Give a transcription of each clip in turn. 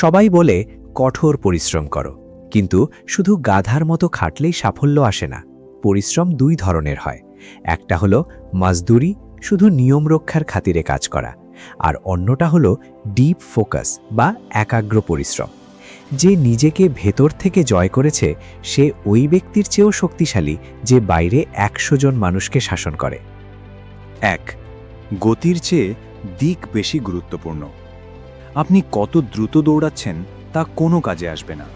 সবাই বলে কঠোর পরিশ্রম করো, কিন্তু শুধু গাধার মতো খাটলেই সাফল্য আসে না। পরিশ্রম দুই ধরনের হয়। একটা হলো মজদুরি, শুধু নিয়ম রক্ষার খাতিরে কাজ করা, আর অন্যটা হলো ডিপ ফোকাস বা একাগ্র পরিশ্রম। যে নিজেকে ভেতর থেকে জয় করেছে সে ওই ব্যক্তির চেয়েও শক্তিশালী যে বাইরে 100 জন মানুষকে শাসন করে। 1. গতির চেয়ে দিক বেশি গুরুত্বপূর্ণ। আপনি কত দ্রুত দৌড়াচ্ছেন তা কোনো কাজে আসবে না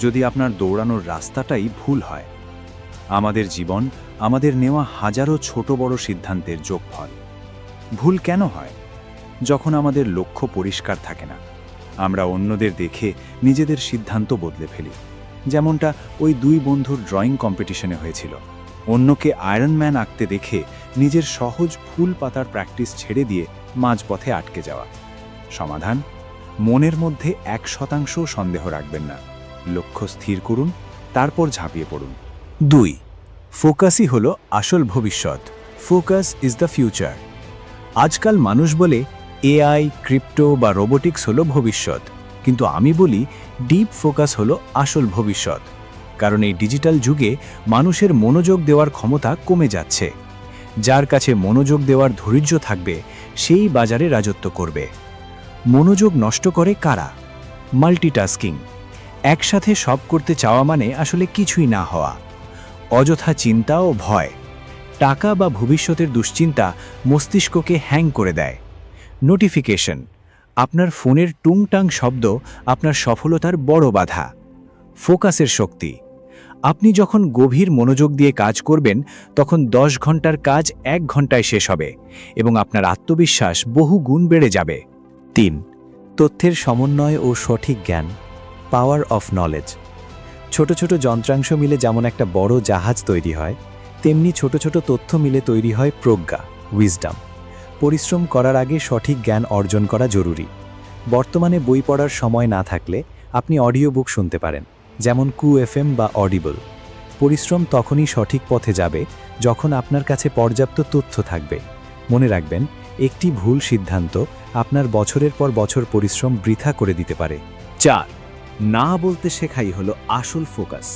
যদি আপনার দৌড়ানোর রাস্তাটাই ভুল হয়। আমাদের জীবন আমাদের নেওয়া হাজারো ছোট বড় সিদ্ধান্তের যোগফল। ভুল কেন হয়? যখন আমাদের লক্ষ্য পরিষ্কার থাকে না, আমরা অন্যদের দেখে নিজেদের সিদ্ধান্ত বদলে ফেলি। যেমনটা ওই দুই বন্ধুর ড্রয়িং কম্পিটিশনে হয়েছিল। অন্যকে আয়রন ম্যান আঁকতে দেখে নিজের সহজ ফুল পাতার প্র্যাকটিস ছেড়ে দিয়ে মাঝপথে আটকে যাওয়া। সমাধান: মনের মধ্যে 1% সন্দেহ রাখবেন না। লক্ষ্য স্থির করুন, তারপর ঝাঁপিয়ে পড়ুন। 2. ফোকাসই হলো আসল ভবিষ্যৎ। Focus is the future. আজকাল মানুষ বলে এআই, ক্রিপ্টো বা রোবোটিক্স হলো ভবিষ্যৎ, কিন্তু আমি বলি ডিপ ফোকাস হলো আসল ভবিষ্যৎ। কারণ এই ডিজিটাল যুগে মানুষের মনোযোগ দেওয়ার ক্ষমতা কমে যাচ্ছে। যার কাছে মনোযোগ দেওয়ার ধৈর্য থাকবে সেই বাজারে রাজত্ব করবে। মনোযোগ নষ্ট করে কারা? মাল্টিটাস্কিং। একসাথে সব করতে চাওয়া মানে আসলে কিছুই না হওয়া। অযথা চিন্তা ও ভয়। টাকা বা ভবিষ্যতের দুশ্চিন্তা মস্তিষ্ককে হ্যাং করে দেয়। নোটিফিকেশন। আপনার ফোনের টুংটাং শব্দ আপনার সফলতার বড় বাধা। ফোকাসের শক্তি। আপনি যখন গভীর মনোযোগ দিয়ে কাজ করবেন তখন 10 ঘন্টার কাজ 1 ঘন্টায় শেষ হবে এবং আপনার আত্মবিশ্বাস বহু গুণ বেড়ে যাবে। 3. তথ্যের সমন্বয় ও সঠিক জ্ঞান। Power of knowledge. ছোট ছোট যন্ত্রাংশ মিলে যেমন একটা বড় জাহাজ তৈরি হয়, তেমনি ছোট ছোট তথ্য মিলে তৈরি হয় প্রজ্ঞা, উইজডম। পরিশ্রম করার আগে সঠিক জ্ঞান অর্জন করা জরুরি। বর্তমানে বই পড়ার সময় না থাকলে আপনি অডিও বুক শুনতে পারেন, যেমন QFM বা অডিবল। পরিশ্রম তখনই সঠিক পথে যাবে যখন আপনার কাছে পর্যাপ্ত তথ্য থাকবে। মনে রাখবেন, একটি ভুল সিদ্ধান্ত আপনার বছরের পর বছর পরিশ্রম বৃথা করে দিতে পারে। 4. না বলতে শেখাই হলো আসল ফোকাস।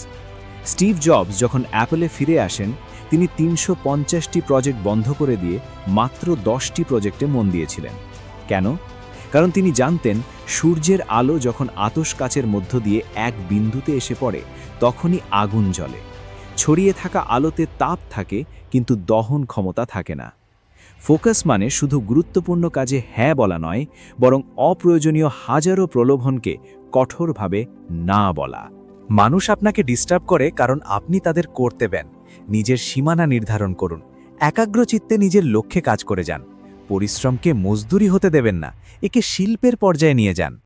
স্টিভ জবস যখন অ্যাপলে ফিরে আসেন, তিনি 350টি প্রজেক্ট বন্ধ করে দিয়ে মাত্র 10টি প্রজেক্টে মন দিয়েছিলেন। কেন? কারণ তিনি জানতেন সূর্যের আলো যখন আতশ কাচের মধ্য দিয়ে এক বিন্দুতে এসে পড়ে তখনই আগুন জ্বলে। ছড়িয়ে থাকা আলোতে তাপ থাকে কিন্তু দহন ক্ষমতা থাকে না। ফোকাস মানে শুধু গুরুত্বপূর্ণ কাজে হ্যাঁ বলা নয়, বরং অপ্রয়োজনীয় হাজারো প্রলোভনকে কঠোরভাবে না বলা। মানুষ আপনাকে ডিস্টার্ব করে কারণ আপনি তাদের করতে দেন। নিজের সীমানা নির্ধারণ করুন। একাগ্রচিত্তে নিজের লক্ষ্যে কাজ করে যান। পরিশ্রমকে মজদুরি হতে দেবেন না, একে শিল্পের পর্যায়ে নিয়ে যান।